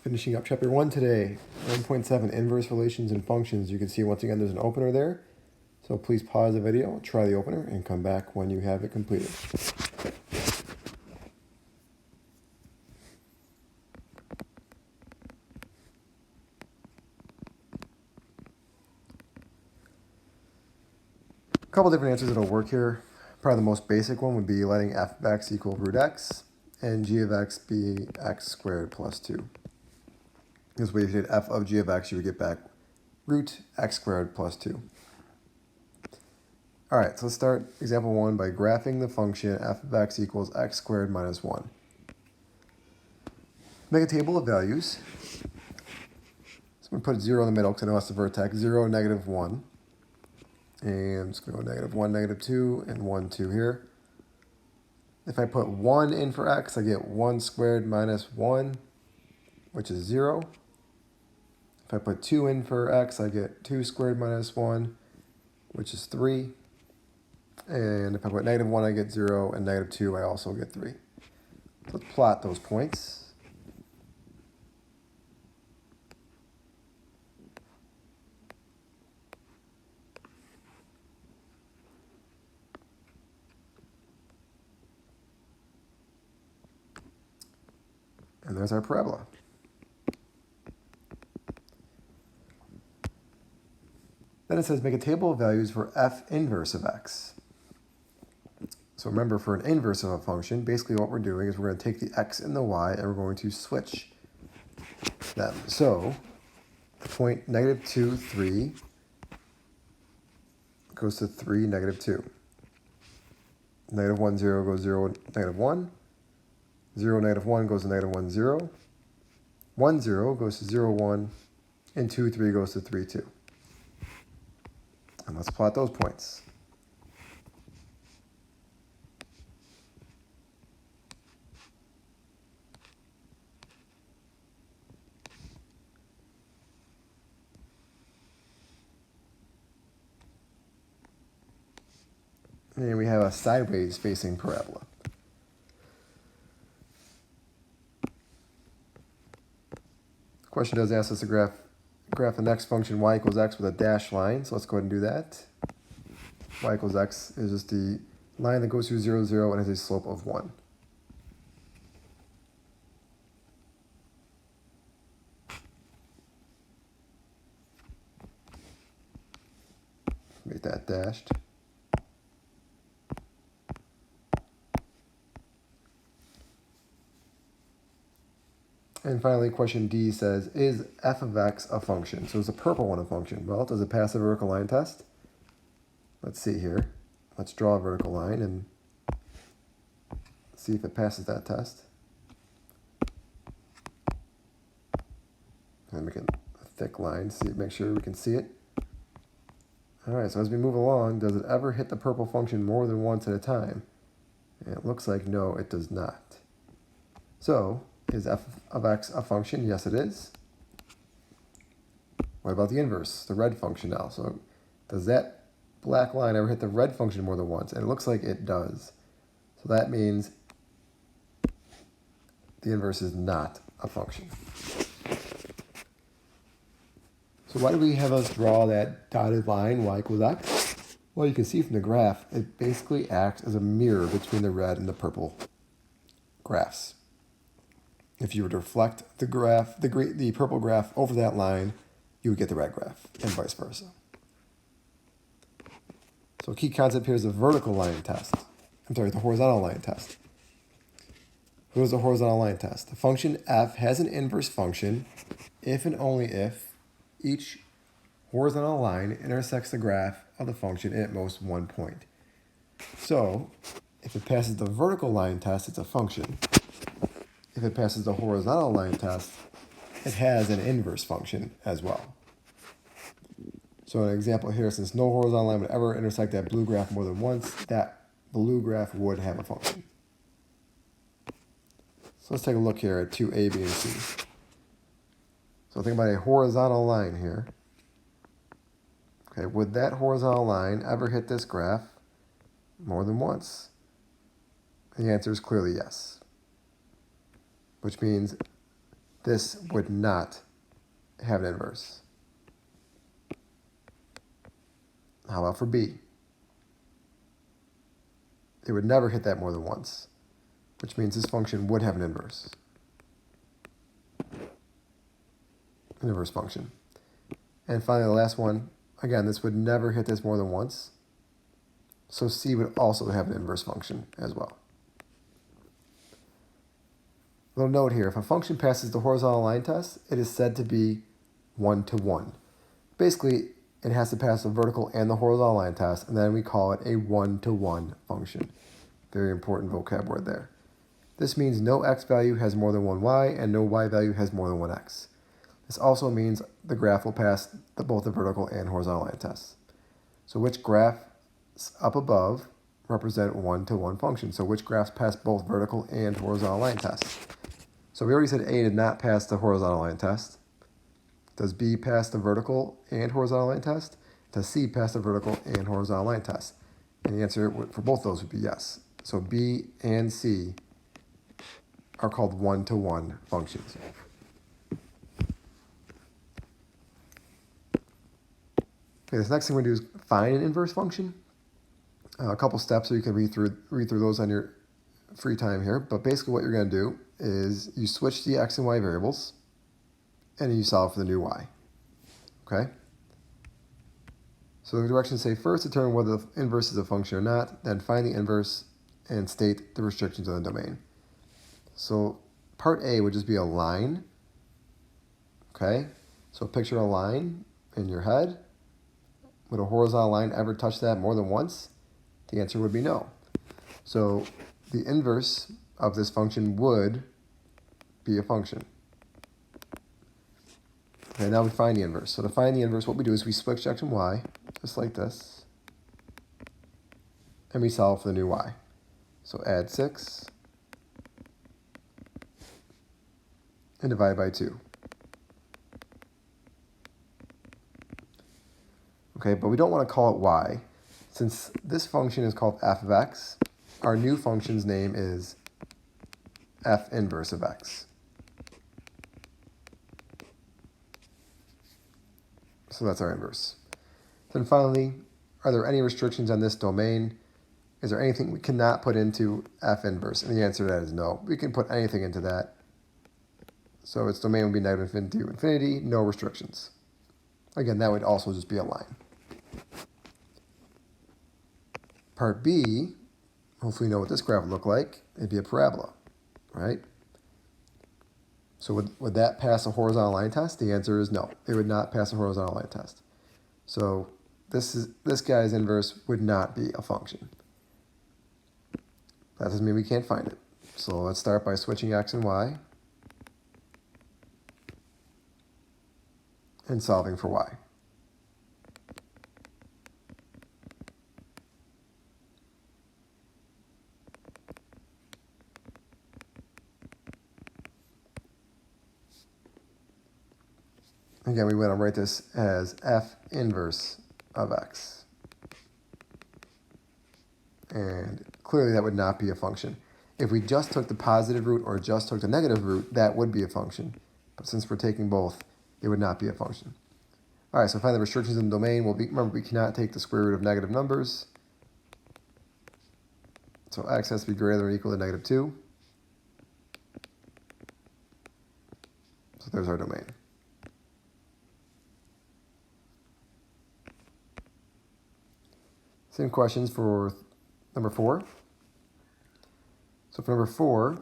Finishing up chapter 1 today, 1.7, inverse relations and functions. You can see once again there's an opener there. So please pause the video, try the opener, and come back when you have it completed. A couple different answers that'll work here. Probably the most basic one would be letting f of x equal root x and g of x be x squared plus 2. This way, if you did f of g of x, you would get back root x squared plus 2. All right, so let's start example 1 by graphing the function f of x equals x squared minus 1. Make a table of values. So I'm going to put 0 in the middle because I know that's the vertex. 0, negative 1. And I'm just going to go negative 1, negative 2, and 1, 2 here. If I put 1 in for x, I get 1 squared minus 1, which is 0. If I put 2 in for x, I get 2 squared minus 1, which is 3. And if I put negative 1, I get 0, and negative 2, I also get 3. So let's plot those points. And there's our parabola. Then it says make a table of values for f inverse of x. So remember, for an inverse of a function, basically what we're doing is we're going to take the x and the y and we're going to switch them. So the point negative 2, 3 goes to 3, negative 2. Negative 1, 0 goes 0, negative 1. 0, negative 1 goes to negative 1, 0. 1, 0 goes to 0, 1. And 2, 3 goes to 3, 2. And let's plot those points. And we have a sideways facing parabola. The question does ask us to graph the next function y equals x with a dashed line. So let's go ahead and do that. Y equals x is just the line that goes through 0, 0 and has a slope of 1. Make that dashed. And finally, question D says, is f of x a function? So is the purple one a function? Well, does it pass the vertical line test? Let's see here. Let's draw a vertical line and see if it passes that test. And make it a thick line, make sure we can see it. All right, so as we move along, does it ever hit the purple function more than once at a time? And it looks like no, it does not. So, is f of x a function? Yes, it is. What about the inverse, the red function now? So does that black line ever hit the red function more than once? And it looks like it does. So that means the inverse is not a function. So why do we have us draw that dotted line, y equals x? Well, you can see from the graph, it basically acts as a mirror between the red and the purple graphs. If you were to reflect the graph, the purple graph over that line, you would get the red graph, and vice versa. So a key concept here is the vertical line test. The horizontal line test. What is the horizontal line test? The function f has an inverse function if and only if each horizontal line intersects the graph of the function at most one point. So if it passes the vertical line test, it's a function. If it passes the horizontal line test, it has an inverse function as well. So an example here, since no horizontal line would ever intersect that blue graph more than once, that blue graph would have a function. So let's take a look here at 2a, b, and c. So think about a horizontal line here. Okay, would that horizontal line ever hit this graph more than once? The answer is clearly yes. Which means this would not have an inverse. How about for b? It would never hit that more than once, which means this function would have an inverse. An inverse function. And finally, the last one, again, this would never hit this more than once. So c would also have an inverse function as well. Little note here, if a function passes the horizontal line test, it is said to be one-to-one. Basically, it has to pass the vertical and the horizontal line test, and then we call it a one-to-one function. Very important vocab word there. This means no x value has more than one y, and no y value has more than one x. This also means the graph will pass both the vertical and horizontal line tests. So which graphs up above represent one-to-one functions? So which graphs pass both vertical and horizontal line tests? So we already said A did not pass the horizontal line test. Does B pass the vertical and horizontal line test? Does C pass the vertical and horizontal line test? And the answer for both those would be yes. So B and C are called one-to-one functions. Okay, this next thing we're going to do is find an inverse function. A couple steps so you can read through those on your free time here. But basically what you're going to do is you switch the x and y variables and you solve for the new y. Okay? So the directions say first determine whether the inverse is a function or not, then find the inverse and state the restrictions of the domain. So part A would just be a line. Okay? So picture a line in your head. Would a horizontal line ever touch that more than once? The answer would be no. So the inverse of this function would be a function. Okay, now we find the inverse. So to find the inverse, what we do is we switch x and y, just like this, and we solve for the new y. So add 6 and divide by 2. Okay, but we don't want to call it y. Since this function is called f of x, our new function's name is f inverse of x. So that's our inverse. Then finally, are there any restrictions on this domain? Is there anything we cannot put into f inverse? And the answer to that is no. We can put anything into that. So its domain would be negative infinity to infinity, no restrictions. Again, that would also just be a line. Part B, hopefully you know what this graph would look like. It'd be a parabola, right? So would that pass a horizontal line test? The answer is no. It would not pass a horizontal line test. So this guy's inverse would not be a function. That doesn't mean we can't find it. So let's start by switching x and y and solving for y. Again, we want to write this as f inverse of x. And clearly that would not be a function. If we just took the positive root or just took the negative root, that would be a function. But since we're taking both, it would not be a function. All right, so find the restrictions in the domain. Remember, we cannot take the square root of negative numbers. So x has to be greater than or equal to negative 2. So there's our domain. Same questions for number 4. So for number 4,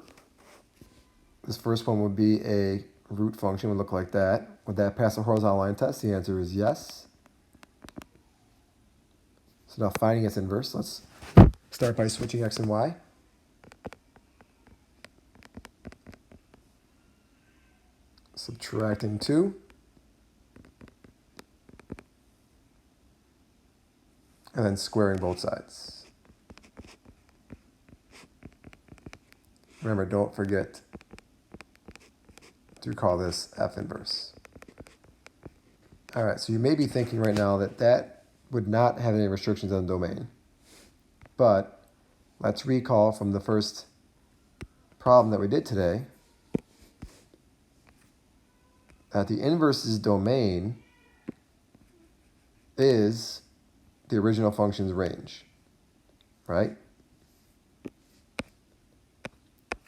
this first one would be a root function, would look like that. Would that pass the horizontal line test? The answer is yes. So now finding its inverse, let's start by switching x and y. Subtracting 2. And then squaring both sides. Remember, don't forget to call this f inverse. All right, so you may be thinking right now that that would not have any restrictions on the domain. But let's recall from the first problem that we did today that the inverse's domain is the original function's range, right?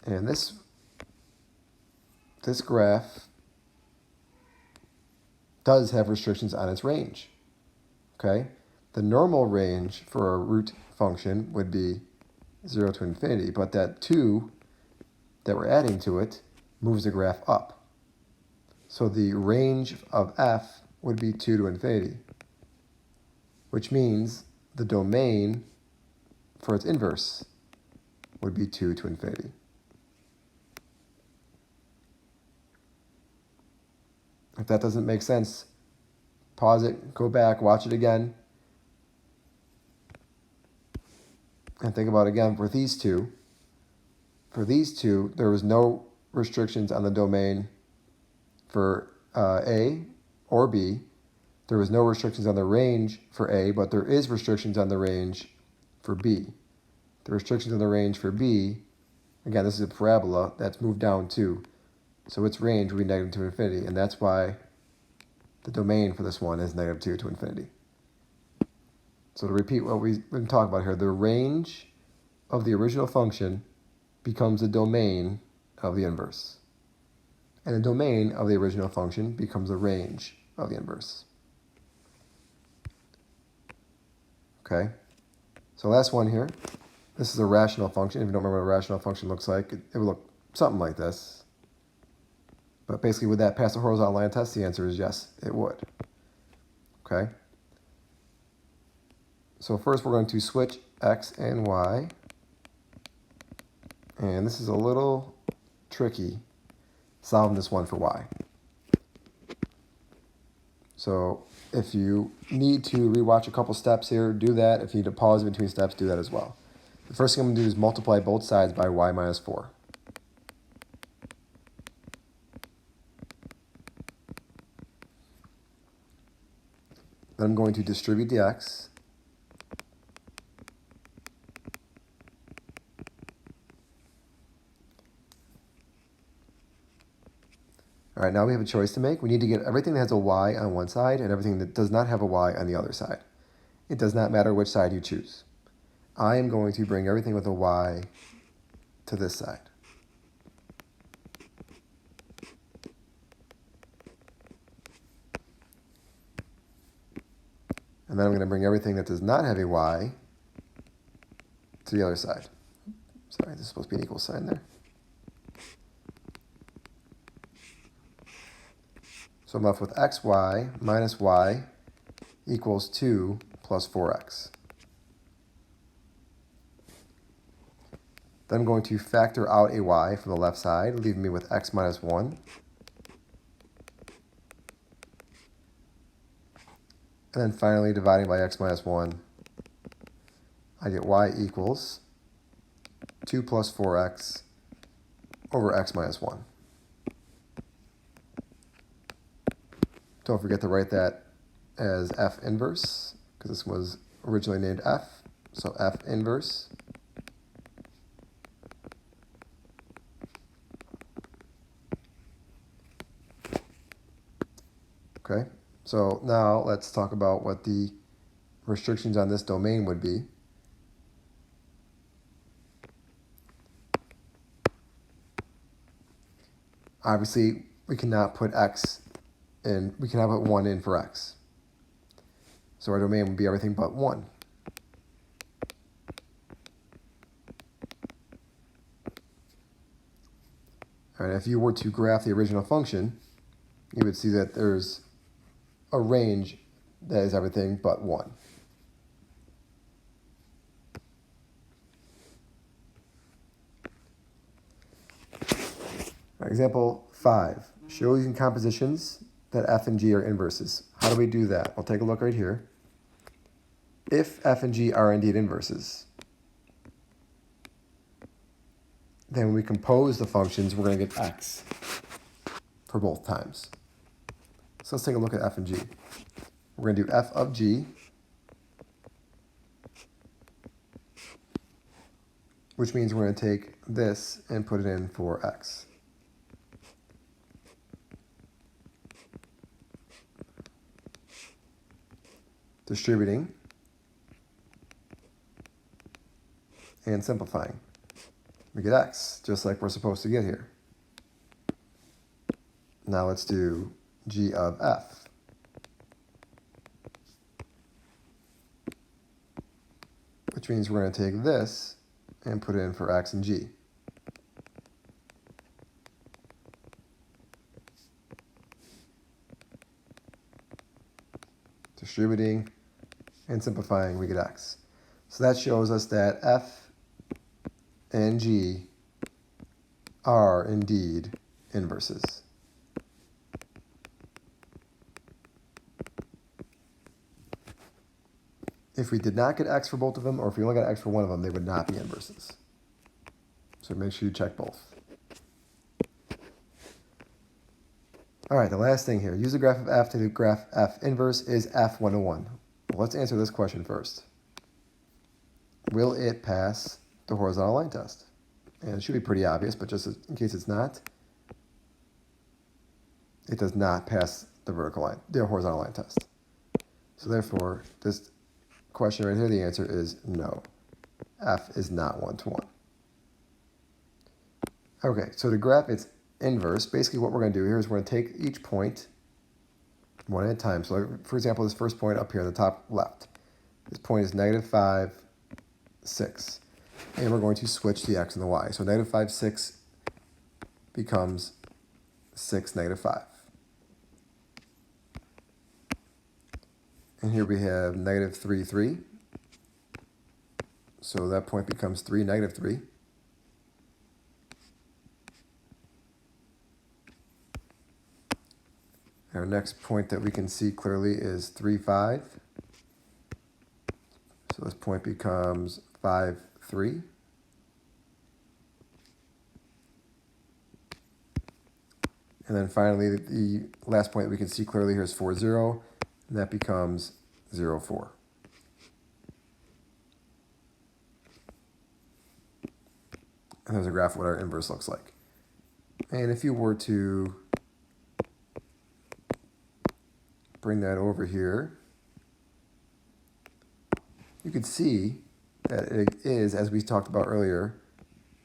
And this graph does have restrictions on its range, okay? The normal range for a root function would be 0 to infinity, but that 2 that we're adding to it moves the graph up. So the range of f would be 2 to infinity, which means the domain for its inverse would be 2 to infinity. If that doesn't make sense, pause it, go back, watch it again, and think about it again for these two. For these two, there was no restrictions on the domain for A or B. There was no restrictions on the range for A, but there is restrictions on the range for B. The restrictions on the range for B, again, this is a parabola that's moved down 2. So its range will be negative to infinity, and that's why the domain for this one is negative 2 to infinity. So to repeat what we've been talking about here, the range of the original function becomes the domain of the inverse. And the domain of the original function becomes the range of the inverse. Okay, so last one here. This is a rational function. If you don't remember what a rational function looks like, it would look something like this. But basically, would that pass the horizontal line test? The answer is yes, it would. Okay. So first we're going to switch x and y. And this is a little tricky, solving this one for y. So if you need to rewatch a couple steps here, do that. If you need to pause in between steps, do that as well. The first thing I'm going to do is multiply both sides by y minus 4. Then I'm going to distribute the x. All right, now we have a choice to make. We need to get everything that has a y on one side and everything that does not have a y on the other side. It does not matter which side you choose. I am going to bring everything with a y to this side. And then I'm going to bring everything that does not have a y to the other side. Sorry, this is supposed to be an equal sign there. So I'm left with xy minus y equals 2 plus 4x. Then I'm going to factor out a y from the left side, leaving me with x minus 1. And then finally, dividing by x minus 1, I get y equals 2 plus 4x over x minus 1. Don't forget to write that as f inverse, because this was originally named f. So f inverse. Okay, so now let's talk about what the restrictions on this domain would be. Obviously, we cannot put x in, we cannot put 1 in for x. So our domain would be everything but 1. All right, if you were to graph the original function, you would see that there's a range that is everything but 1. Example 5. Show using compositions that f and g are inverses. How do we do that? I'll take a look right here. If f and g are indeed inverses, then when we compose the functions, we're going to get x for both times. So let's take a look at f and g. We're going to do f of g, which means we're going to take this and put it in for x. distributing, and simplifying. We get x, just like we're supposed to get here. Now let's do g of f. Which means we're going to take this and put it in for x and g. Distributing and simplifying, we get x. So that shows us that f and g are indeed inverses. If we did not get x for both of them, or if we only got x for one of them, they would not be inverses. So make sure you check both. All right, the last thing here. Use the graph of f to graph f inverse. Is f 1 to 1? Well, let's answer this question first. Will it pass the horizontal line test? And it should be pretty obvious, but just in case it's not, it does not pass the horizontal line test. So therefore, this question right here, the answer is no. F is not 1 to 1. Okay, so to graph its inverse, basically what we're going to do here is we're going to take each point one at a time. So for example, this first point up here in the top left, this point is negative 5, 6. And we're going to switch the x and the y. So negative 5, 6 becomes 6, negative 5. And here we have negative 3, 3. So that point becomes 3, negative 3. Our next point that we can see clearly is 3, 5. So this point becomes 5, 3. And then finally, the last point that we can see clearly here is 4, 0. And that becomes 0, 4. And there's a graph of what our inverse looks like. And if you were to bring that over here, you could see that it is, as we talked about earlier,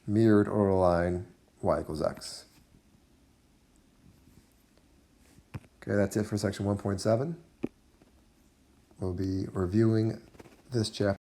mirrored over the line y equals x. Okay, that's it for section 1.7. We'll be reviewing this chapter